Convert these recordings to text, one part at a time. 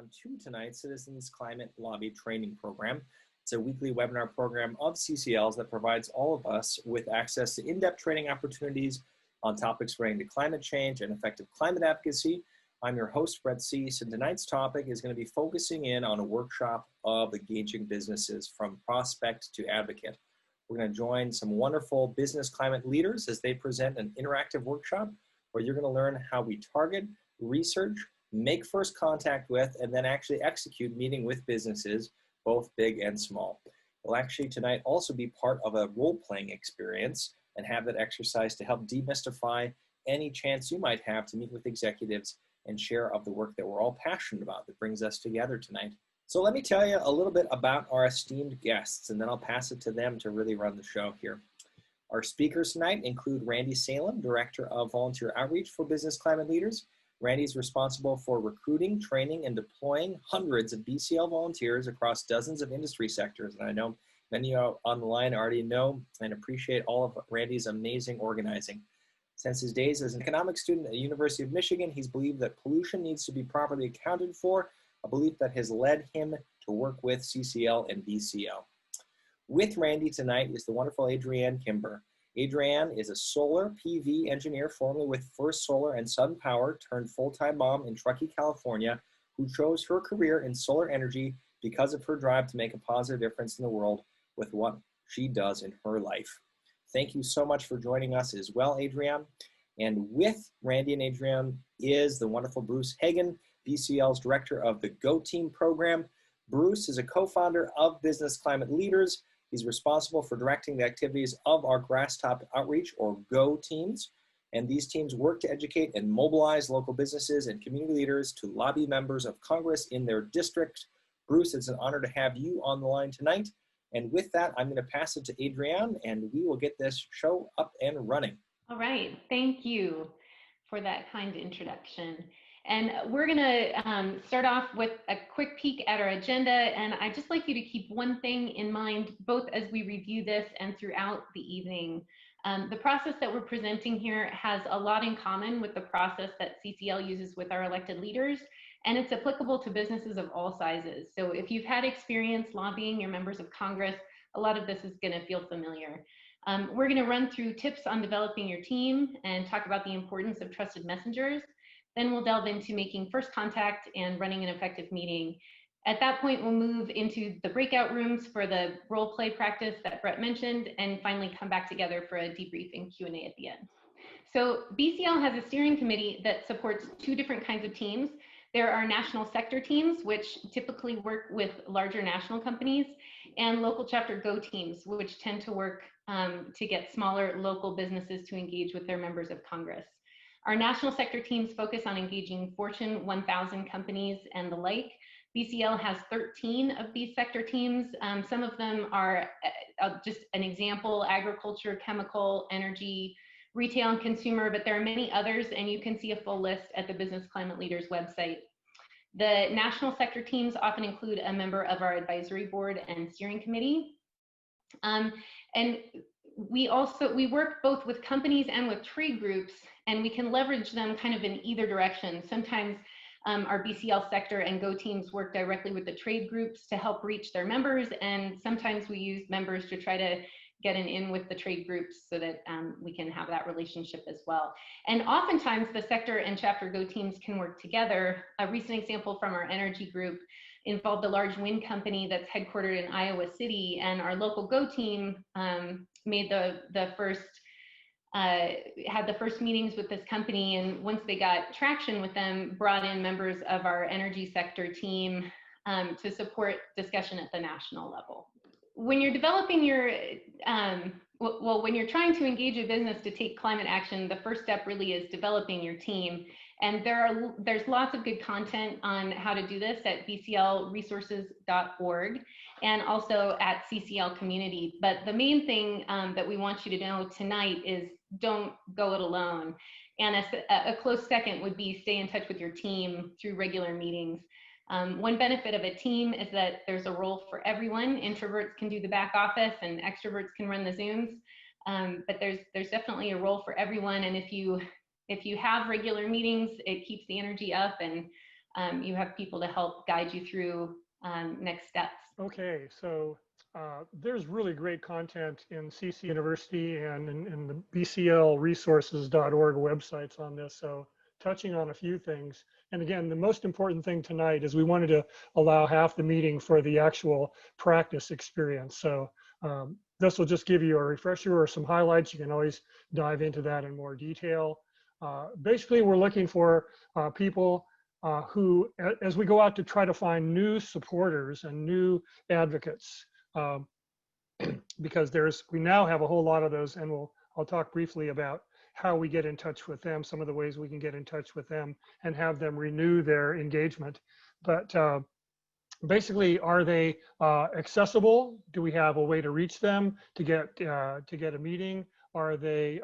everyone to tonight's Citizens Climate Lobby Training Program. It's a weekly webinar program of CCL's that provides all of us with access to in-depth training opportunities on topics relating to climate change and effective climate advocacy. I'm your host, Brett Cease, and tonight's topic is going to be focusing in on a workshop of engaging businesses from prospect to advocate. We're going to join some wonderful business climate leaders as they present an interactive workshop where you're going to learn how we target, research, make first contact with, and then actually execute meeting with businesses, both big and small. We'll actually tonight also be part of a role-playing experience and have that exercise to help demystify any chance you might have to meet with executives and share of the work that we're all passionate about that brings us together tonight. So let me tell you a little bit about our esteemed guests, and then I'll pass it to them to really run the show here. Our speakers tonight include Randy Salem, Director of Volunteer Outreach for Business Climate Leaders. Randy's responsible for recruiting, training, and deploying hundreds of BCL volunteers across dozens of industry sectors. And I know many of you on the line already know and appreciate all of Randy's amazing organizing. Since his days as an economics student at the University of Michigan, he's believed that pollution needs to be properly accounted for, a belief that has led him to work with CCL and BCL. With Randy tonight is the wonderful Adrienne Kimber. Adrienne is a solar PV engineer, formerly with First Solar and Sun Power, turned full-time mom in Truckee, California, who chose her career in solar energy because of her drive to make a positive difference in the world with what she does in her life. Thank you so much for joining us as well, Adrienne. And with Randy and Adrienne is the wonderful Bruce Hagen, BCL's director of the Go Team program. Bruce is a co-founder of Business Climate Leaders. He's responsible for directing the activities of our Grasstop Outreach, or GO teams. And these teams work to educate and mobilize local businesses and community leaders to lobby members of Congress in their district. Bruce, it's an honor to have you on the line tonight. And with that, I'm going to pass it to Adrienne, and we will get this show up and running. All right. Thank you for that kind introduction. And we're going to start off with a quick peek at our agenda. And I'd just like you to keep one thing in mind, both as we review this and throughout the evening. The process that we're presenting here has a lot in common with the process that CCL uses with our elected leaders, and it's applicable to businesses of all sizes. So if you've had experience lobbying your members of Congress, a lot of this is going to feel familiar. We're going to run through tips on developing your team and talk about the importance of trusted messengers. Then we'll delve into making first contact and running an effective meeting. At that point, we'll move into the breakout rooms for the role play practice that Brett mentioned, and finally come back together for a debriefing Q&A at the end. So BCL has a steering committee that supports two different kinds of teams. There are national sector teams, which typically work with larger national companies, and local chapter GO teams, which tend to work to get smaller local businesses to engage with their members of Congress. Our national sector teams focus on engaging Fortune 1000 companies and the like. BCL has 13 of these sector teams. Some of them are just an example: agriculture, chemical, energy, retail, and consumer, but there are many others, and you can see a full list at the Business Climate Leaders website. The national sector teams often include a member of our advisory board and steering committee. And we work both with companies and with trade groups, and we can leverage them kind of in either direction. Sometimes our BCL sector and GO teams work directly with the trade groups to help reach their members, and sometimes we use members to try to get an in with the trade groups so that we can have that relationship as well. And oftentimes the sector and chapter GO teams can work together. A recent example from our energy group involved a large wind company that's headquartered in Iowa City, and our local GO team made had the first meetings with this company, and once they got traction with them, brought in members of our energy sector team to support discussion at the national level. When you're developing your, when you're trying to engage a business to take climate action, the first step really is developing your team. And there's lots of good content on how to do this at bclresources.org and also at CCL Community. But the main thing that we want you to know tonight is don't go it alone. And a close second would be stay in touch with your team through regular meetings. One benefit of a team is that there's a role for everyone. Introverts can do the back office and extroverts can run the Zooms. But there's definitely a role for everyone. And if you have regular meetings, it keeps the energy up, and you have people to help guide you through next steps. Okay, so there's really great content in CC University and in the bclresources.org websites on this. So touching on a few things. And again, the most important thing tonight is we wanted to allow half the meeting for the actual practice experience. So this will just give you a refresher or some highlights. You can always dive into that in more detail. Basically, we're looking for people who, as we go out to try to find new supporters and new advocates, because we now have a whole lot of those, and I'll talk briefly about how we get in touch with them, some of the ways we can get in touch with them and have them renew their engagement. But basically, are they accessible? Do we have a way to reach them to get a meeting? Are they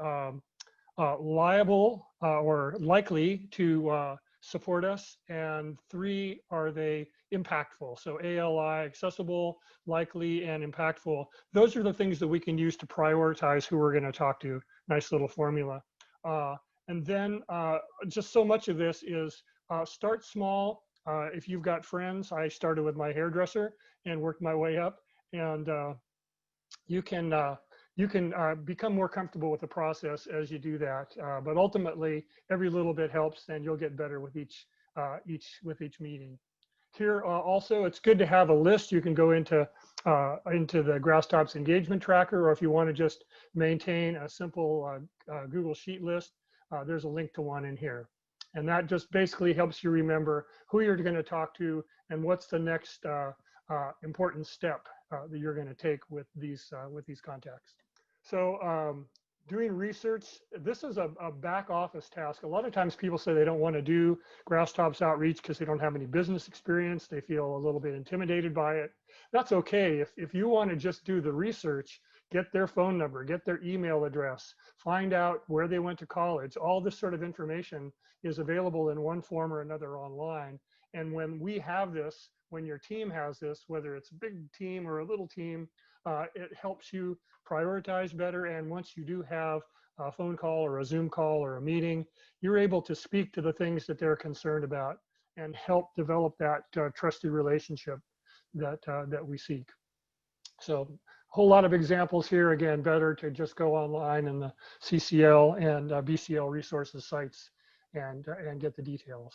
liable or likely to support us? And 3, are they impactful? So ALI, accessible, likely, and impactful. Those are the things that we can use to prioritize who we're going to talk to. Nice little formula. And then just so much of this is start small. If you've got friends, I started with my hairdresser and worked my way up. And you can become more comfortable with the process as you do that. But ultimately, every little bit helps, and you'll get better with each meeting. Here also, it's good to have a list. You can go into the Grasstops engagement tracker, or if you want to just maintain a simple Google Sheet list, there's a link to one in here. And that just basically helps you remember who you're going to talk to and what's the next important step that you're going to take with these contacts. So doing research, this is a back office task. A lot of times people say they don't want to do Grasstops outreach because they don't have any business experience. They feel a little bit intimidated by it. That's okay. If you want to just do the research, get their phone number, get their email address, find out where they went to college. All this sort of information is available in one form or another online. And when we have this, when your team has this, whether it's a big team or a little team, it helps you prioritize better. And once you do have a phone call or a Zoom call or a meeting, you're able to speak to the things that they're concerned about and help develop that trusted relationship that we seek. So a whole lot of examples here. Again, better to just go online in the CCL and BCL resources sites and get the details.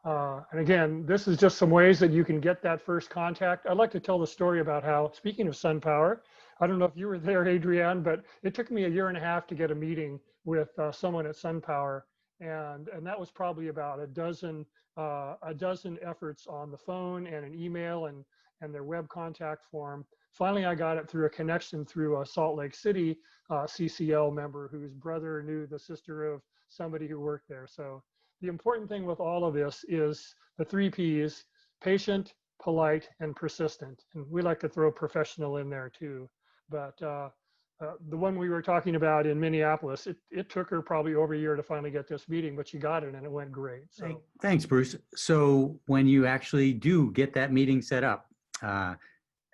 And again, this is just some ways that you can get that first contact. I'd like to tell the story about how, speaking of SunPower, I don't know if you were there, Adrienne, but it took me 1.5 years to get a meeting with someone at SunPower. And that was probably about a dozen efforts on the phone and an email and their web contact form. Finally, I got it through a connection through a Salt Lake City CCL member whose brother knew the sister of somebody who worked there. So the important thing with all of this is the 3 Ps: patient, polite, and persistent. And we like to throw professional in there too. But the one we were talking about in Minneapolis, it took her probably over 1 year to finally get this meeting, but she got it and it went great. So thanks, Bruce. So when you actually do get that meeting set up,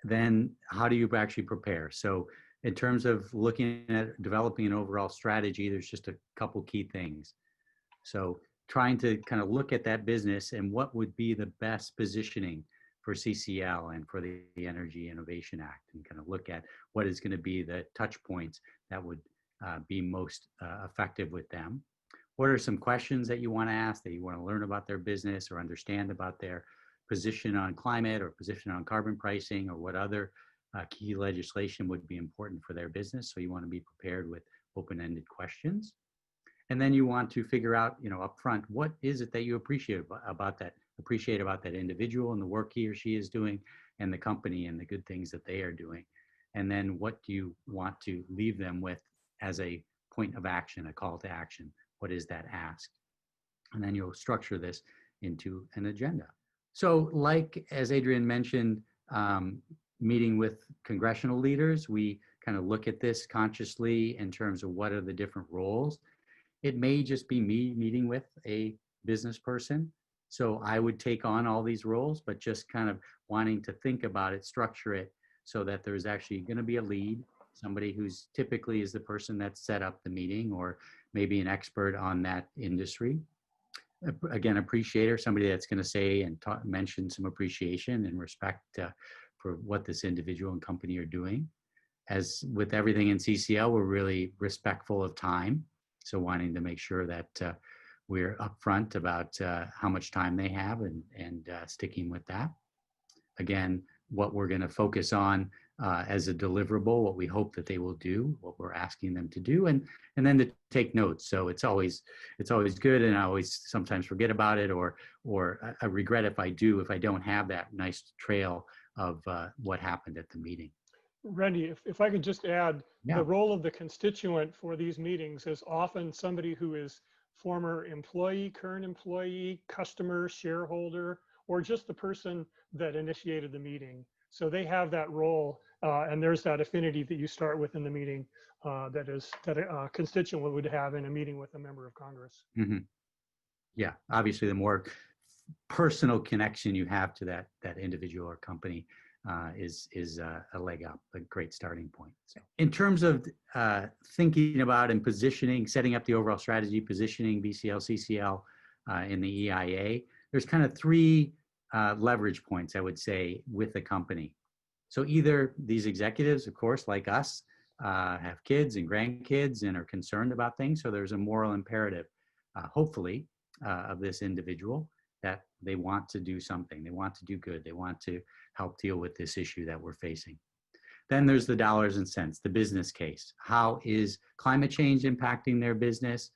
then how do you actually prepare? So in terms of looking at developing an overall strategy, there's just a couple key things. So trying to kind of look at that business and what would be the best positioning for CCL and for the Energy Innovation Act, and kind of look at what is going to be the touch points that would be most effective with them. What are some questions that you want to ask, that you want to learn about their business or understand about their position on climate or position on carbon pricing, or what other key legislation would be important for their business? So you want to be prepared with open-ended questions. And then you want to figure out, upfront, what is it that you appreciate about that individual and the work he or she is doing, and the company and the good things that they are doing. And then what do you want to leave them with as a point of action, a call to action? What is that ask? And then you'll structure this into an agenda. So like, as Adrienne mentioned, meeting with congressional leaders, we kind of look at this consciously in terms of what are the different roles. It may just be me meeting with a business person. So I would take on all these roles, but just kind of wanting to think about it, structure it so that there's actually going to be a lead, somebody who's typically is the person that set up the meeting, or maybe an expert on that industry. again, appreciator, somebody that's going to say and mention some appreciation and respect for what this individual and company are doing. As with everything in CCL, we're really respectful of time. So wanting to make sure that we're upfront about how much time they have and sticking with that. Again, what we're going to focus on as a deliverable, what we hope that they will do, what we're asking them to do, and then to take notes. So it's always good, and I always sometimes forget about it, or I regret if I don't have that nice trail of what happened at the meeting. Randy, if I could just add, Yeah. the role of the constituent for these meetings is often somebody who is former employee, current employee, customer, shareholder, or just the person that initiated the meeting. So they have that role, and there's that affinity that you start with in the meeting that a constituent would have in a meeting with a member of Congress. Mm-hmm. Yeah, obviously, the more personal connection you have to that individual or company is a leg up, a great starting point. So in terms of thinking about and positioning, setting up the overall strategy, positioning BCL, CCL in the EIA, there's kind of three leverage points, I would say, with the company. So either these executives, of course, like us, have kids and grandkids and are concerned about things. So there's a moral imperative, hopefully, of this individual that they want to do something. They want to do good. They want to help deal with this issue that we're facing. Then there's the dollars and cents, the business case. How is climate change impacting their business?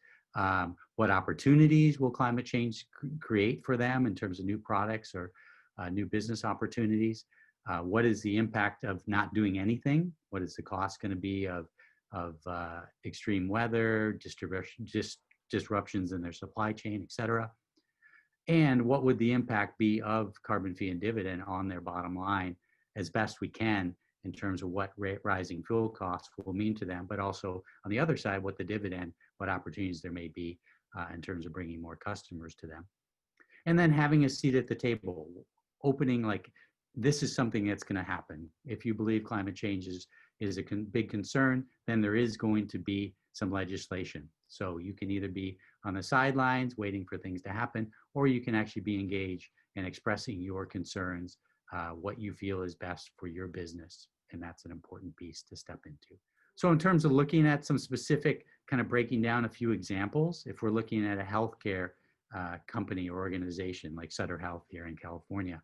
What opportunities will climate change create for them in terms of new products or new business opportunities? What is the impact of not doing anything? What is the cost going to be of extreme weather, disruptions in their supply chain, et cetera? And what would the impact be of carbon fee and dividend on their bottom line as best we can in terms of what rising fuel costs will mean to them, but also on the other side, what the dividend, what opportunities there may be in terms of bringing more customers to them. And then having a seat at the table, opening like, this is something that's going to happen. If you believe climate change is a big concern, then there is going to be some legislation. So you can either be on the sidelines waiting for things to happen, or you can actually be engaged in expressing your concerns, what you feel is best for your business. And that's an important piece to step into. So in terms of looking at some specific, kind of breaking down a few examples, if we're looking at a healthcare company or organization like Sutter Health here in California,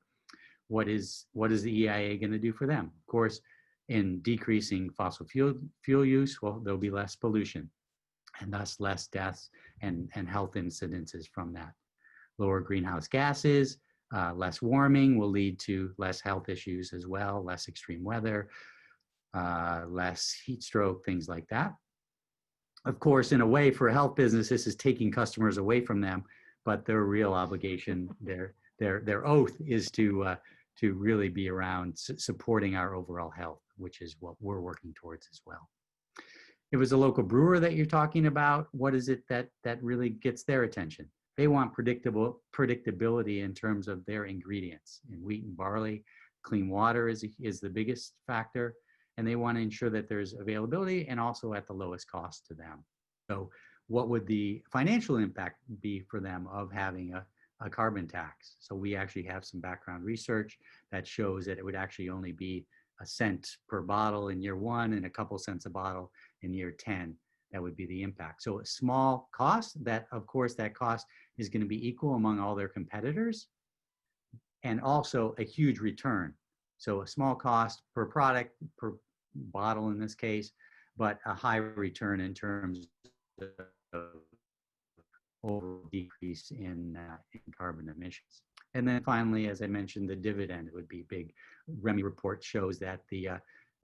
what is the EIA going to do for them? Of course, in decreasing fossil fuel use, well, there'll be less pollution and thus less deaths and health incidences from that. Lower greenhouse gases, less warming will lead to less health issues as well, less extreme weather, less heat stroke, things like that. Of course, in a way, for a health business, this is taking customers away from them, but their real obligation, their oath is to really be around supporting our overall health, which is what we're working towards as well. If it was a local brewer that you're talking about, what is it that really gets their attention? They want predictability in terms of their ingredients. In wheat and barley, clean water is the biggest factor, and they want to ensure that there's availability and also at the lowest cost to them. So what would the financial impact be for them of having a carbon tax? So we actually have some background research that shows that it would actually only be a cent per bottle in year 1 and a couple cents a bottle in year 10. That would be the impact. So a small cost, that of course that cost is going to be equal among all their competitors, and also a huge return. So a small cost per product, per bottle in this case, but a high return in terms of overall decrease in carbon emissions. And then finally, as I mentioned, the dividend would be big. REMI report shows that the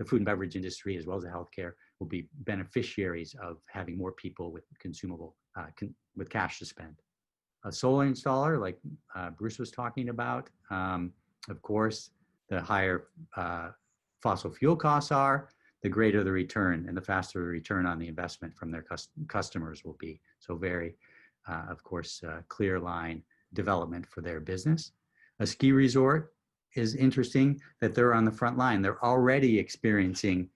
food and beverage industry, as well as the healthcare, will be beneficiaries of having more people with consumable, with cash to spend. A solar installer, like Bruce was talking about, of course, the higher fossil fuel costs are, the greater the return and the faster the return on the investment from their customers will be. So very, of course, clear line development for their business. A ski resort is interesting that they're on the front line. They're already experiencing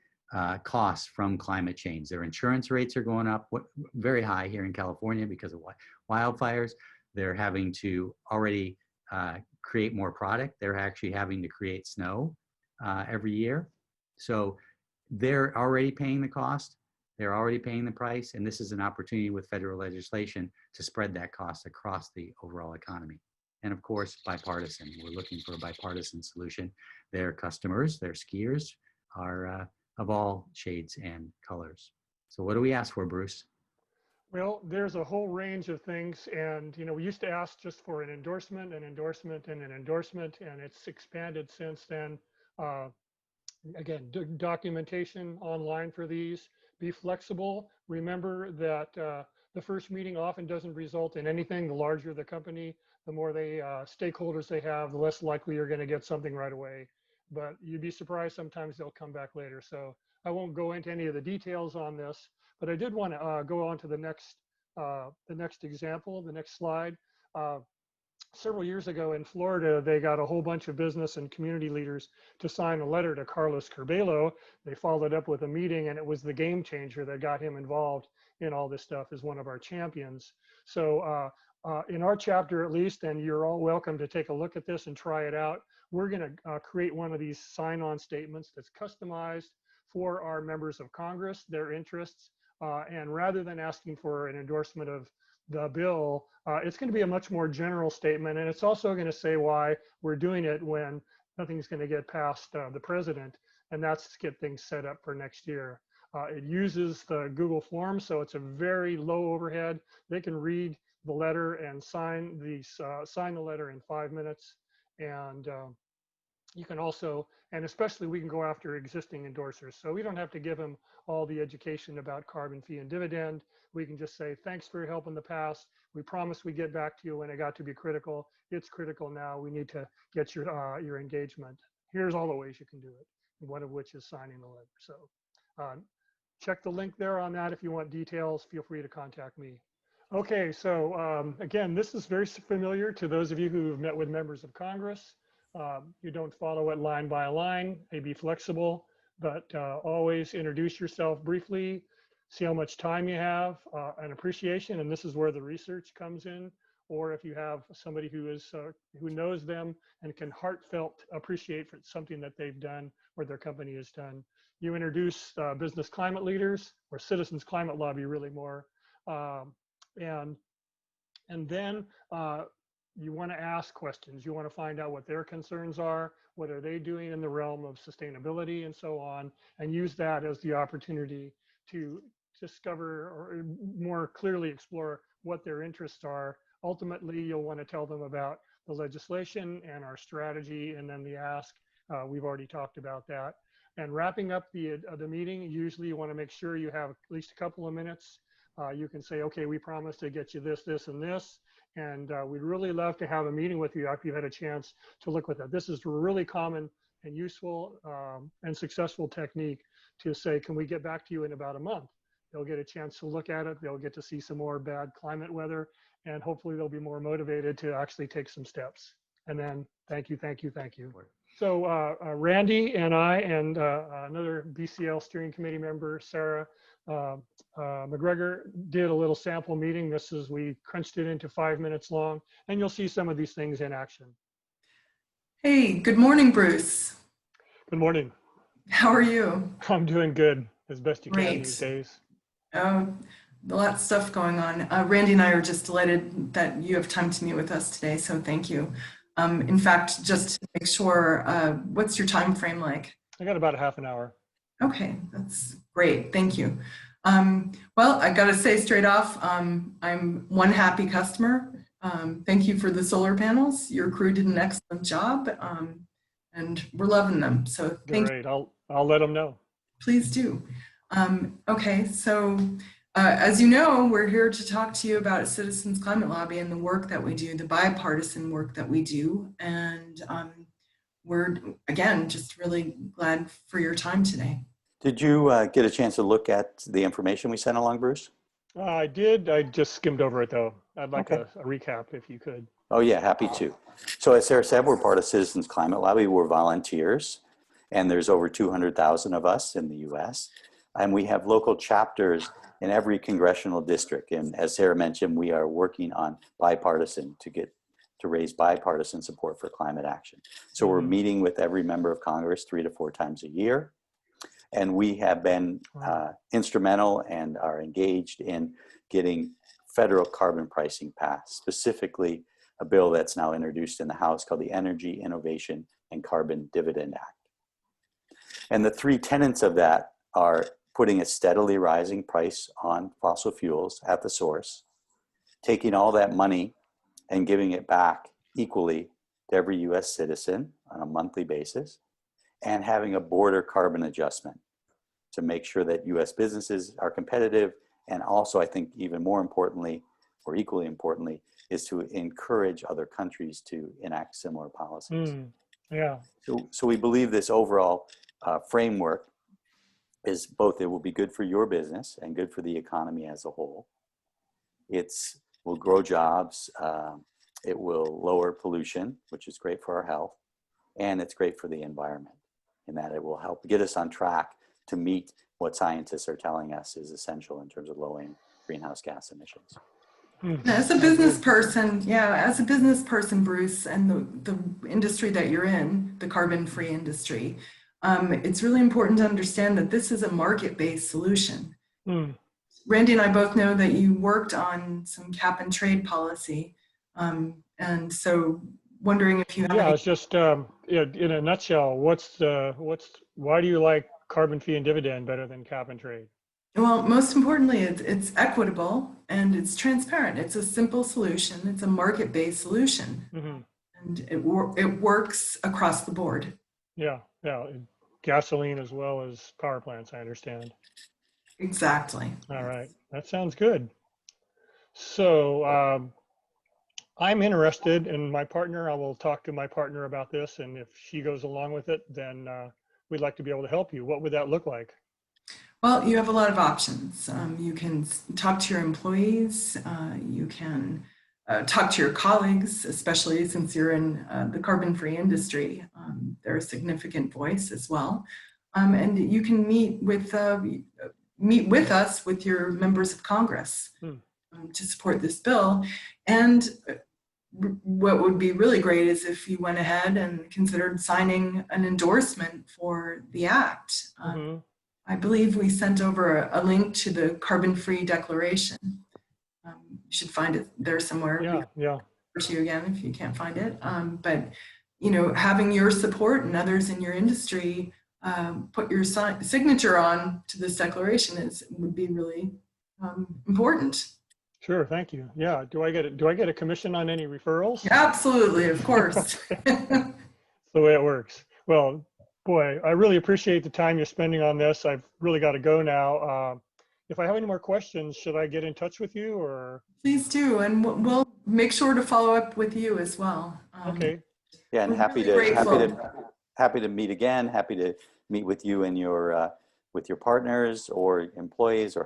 costs from climate change. Their insurance rates are going up very high here in California because of wildfires. They're having to already create more product. They're actually having to create snow every year. So they're already paying the cost. They're already paying the price. And this is an opportunity with federal legislation to spread that cost across the overall economy. And of course, bipartisan. We're looking for a bipartisan solution. Their customers, their skiers are of all shades and colors. So what do we ask for, Bruce? Well, there's a whole range of things, and we used to ask just for an endorsement, an endorsement, and an endorsement, and it's expanded since then. Again, documentation online for these. Be flexible. Remember that the first meeting often doesn't result in anything. The larger the company, the more stakeholders they have, the less likely you're going to get something right away. But you'd be surprised sometimes they'll come back later. So I won't go into any of the details on this. But I did want to go on to the next example, the next slide. Several years ago in Florida, they got a whole bunch of business and community leaders to sign a letter to Carlos Curbelo. They followed up with a meeting, and it was the game changer that got him involved in all this stuff as one of our champions. So in our chapter, at least, and you're all welcome to take a look at this and try it out, we're going to create one of these sign-on statements that's customized for our members of Congress, their interests. And rather than asking for an endorsement of the bill, it's going to be a much more general statement. And it's also going to say why we're doing it when nothing's going to get past the president. And that's to get things set up for next year. It uses the Google Forms, so it's a very low overhead. They can read the letter and sign the letter in 5 minutes. And you can also, and especially we can go after existing endorsers. So we don't have to give them all the education about carbon fee and dividend. We can just say, thanks for your help in the past. We promised we'd get back to you when it got to be critical. It's critical now. We need to get your engagement. Here's all the ways you can do it, one of which is signing the letter. So check the link there on that. If you want details, feel free to contact me. Okay, so again, this is very familiar to those of you who have met with members of Congress. You don't follow it line by line, be flexible, but always introduce yourself briefly, see how much time you have, an appreciation, and this is where the research comes in, or if you have somebody who knows them and can heartfelt appreciate for something that they've done or their company has done. You introduce business climate leaders or citizens climate lobby really more, and then you want to ask questions. You want to find out what their concerns are, what are they doing in the realm of sustainability and so on, and use that as the opportunity to discover or more clearly explore what their interests are. Ultimately, you'll want to tell them about the legislation and our strategy, and then the ask. We've already talked about that. And wrapping up the meeting, usually you want to make sure you have at least a couple of minutes. You can say, okay, we promised to get you this, this, and this. And we'd really love to have a meeting with you after you've had a chance to look with that. This is a really common and useful and successful technique to say, can we get back to you in about a month? They'll get a chance to look at it. They'll get to see some more bad climate weather, and hopefully they'll be more motivated to actually take some steps. And then thank you, thank you, thank you. So Randy and I and another BCL steering committee member, Sarah McGregor, did a little sample meeting. We crunched it into 5 minutes long, and you'll see some of these things in action. Hey, good morning, Bruce. Good morning. How are you? I'm doing good, as best you can these days. A lot of stuff going on. Randy and I are just delighted that you have time to meet with us today, so thank you. In fact, just to make sure, what's your time frame like? I got about a half an hour. Okay, that's great, thank you. Well, I gotta say straight off, I'm one happy customer. Thank you for the solar panels. Your crew did an excellent job, and we're loving them, so thank you. Great, I'll let them know. Please do. Okay, so as you know, we're here to talk to you about Citizens Climate Lobby and the work that we do, the bipartisan work that we do. And we're, again, just really glad for your time today. Did you get a chance to look at the information we sent along, Bruce? I did. I just skimmed over it, though. I'd like a recap if you could. Oh, yeah, happy to. So as Sarah said, we're part of Citizens Climate Lobby. We're volunteers, and there's over 200,000 of us in the U.S. And we have local chapters in every congressional district. And as Sarah mentioned, we are working on bipartisan to raise bipartisan support for climate action. So we're meeting with every member of Congress 3 to 4 times a year. And we have been instrumental and are engaged in getting federal carbon pricing passed, specifically a bill that's now introduced in the House called the Energy Innovation and Carbon Dividend Act. And the 3 tenets of that are putting a steadily rising price on fossil fuels at the source, taking all that money and giving it back equally to every US citizen on a monthly basis, and having a border carbon adjustment to make sure that US businesses are competitive. And also, I think even more importantly, or equally importantly, is to encourage other countries to enact similar policies. Yeah. So we believe this overall framework is both, it will be good for your business and good for the economy as a whole. It will grow jobs, it will lower pollution, which is great for our health, and it's great for the environment in that it will help get us on track to meet what scientists are telling us is essential in terms of lowering greenhouse gas emissions. As a business person, Bruce, and the industry that you're in, the carbon-free industry, it's really important to understand that this is a market-based solution. Randy and I both know that you worked on some cap and trade policy, and so wondering if you have it's just in a nutshell, why do you like carbon fee and dividend better than cap and trade? Well, most importantly, it's equitable and it's transparent. It's a simple solution. It's a market-based solution, and it works across the board. Yeah, gasoline as well as power plants, I understand. Exactly. All right, that sounds good. So I'm interested in my partner. I will talk to my partner about this, and if she goes along with it, then we'd like to be able to help you. What would that look like? Well, you have a lot of options. You can talk to your employees. You can talk to your colleagues, especially since you're in the carbon-free industry. They're a significant voice as well. And you can meet with us, with your members of Congress to support this bill. And what would be really great is if you went ahead and considered signing an endorsement for the act. I believe we sent over a link to the carbon-free declaration. You should find it there somewhere. Yeah. To you again if you can't find it. But having your support and others in your industry put your signature on to this declaration would be really important. Sure, thank you. Yeah, do I get a commission on any referrals? Absolutely, of course. That's the way it works. Well, boy, I really appreciate the time you're spending on this. I've really got to go now. If I have any more questions, should I get in touch with you or? Please do, and we'll make sure to follow up with you as well. Okay. Yeah, and happy to meet again. Happy to meet with you and your with your partners or employees or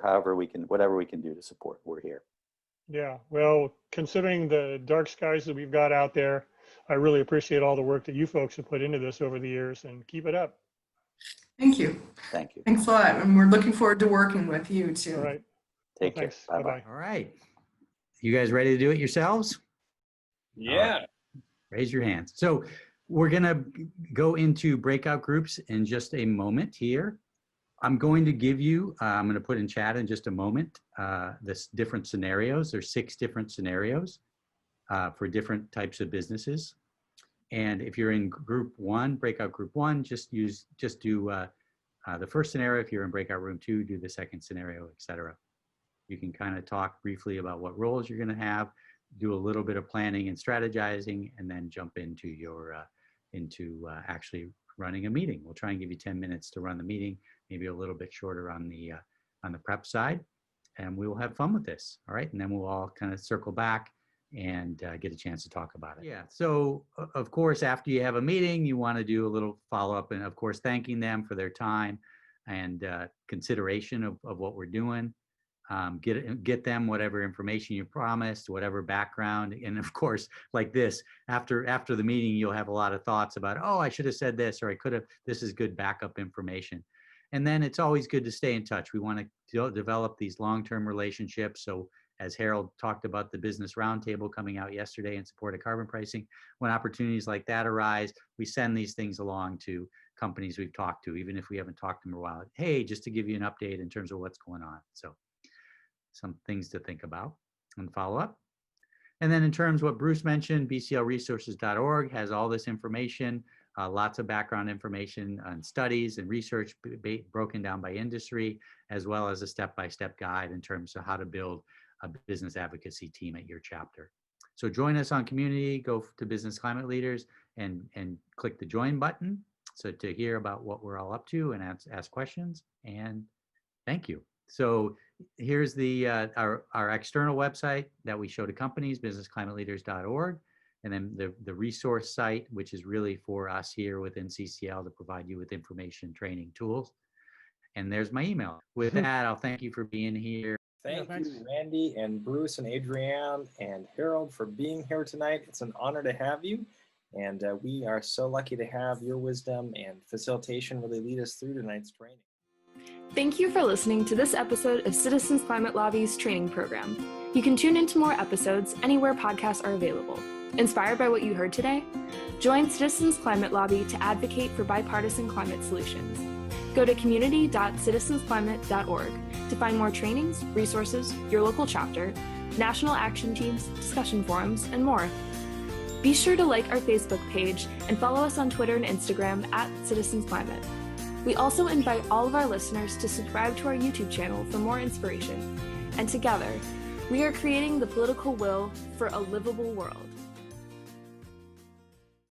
whatever we can do to support. We're here. Yeah, well, considering the dark skies that we've got out there, I really appreciate all the work that you folks have put into this over the years, and keep it up. Thank you. Thank you. Thanks a lot. And we're looking forward to working with you too. All right. Take care. Thanks. Bye-bye. All right. You guys ready to do it yourselves? Yeah. Raise your hands. So we're going to go into breakout groups in just a moment here. I'm going to give you, I'm going to put in chat in just a moment, this different scenarios. There's 6 different scenarios for different types of businesses. And if you're in group 1, breakout group 1, just do the first scenario. If you're in breakout room 2, do the second scenario, etc. You can kind of talk briefly about what roles you're going to have, do a little bit of planning and strategizing, and then jump into your actually running a meeting. We'll try and give you 10 minutes to run the meeting, maybe a little bit shorter on the prep side, and we will have fun with this. All right, and then we'll all kind of circle back and get a chance to talk about it. Yeah, so of course, after you have a meeting, you want to do a little follow-up, and of course, thanking them for their time and consideration of what we're doing. Get them whatever information you promised, whatever background, and of course, like this, after the meeting, you'll have a lot of thoughts about, oh, I should have said this, or I could have. This is good backup information. And then it's always good to stay in touch. We want to develop these long-term relationships. So as Harold talked about the business roundtable coming out yesterday in support of carbon pricing, when opportunities like that arise, we send these things along to companies we've talked to, even if we haven't talked to them in a while. Hey, just to give you an update in terms of what's going on. So some things to think about and follow up. And then in terms of what Bruce mentioned, bclresources.org has all this information, lots of background information on studies and research broken down by industry, as well as a step-by-step guide in terms of how to build a business advocacy team at your chapter. So join us on community, go to Business Climate Leaders and click the join button. So to hear about what we're all up to and ask questions, and thank you. So here's the our external website that we show to companies, businessclimateleaders.org, and then the resource site, which is really for us here within CCL to provide you with information, training, tools. And there's my email. With that, I'll thank you for being here. Thank you, Randy and Bruce and Adrienne and Harold for being here tonight. It's an honor to have you. And we are so lucky to have your wisdom and facilitation really lead us through tonight's training. Thank you for listening to this episode of Citizens Climate Lobby's training program. You can tune into more episodes anywhere podcasts are available. Inspired by what you heard today? Join Citizens Climate Lobby to advocate for bipartisan climate solutions. Go to community.citizensclimate.org to find more trainings, resources, your local chapter, national action teams, discussion forums, and more. Be sure to like our Facebook page and follow us on Twitter and Instagram @CitizensClimate. We also invite all of our listeners to subscribe to our YouTube channel for more inspiration. And together, we are creating the political will for a livable world.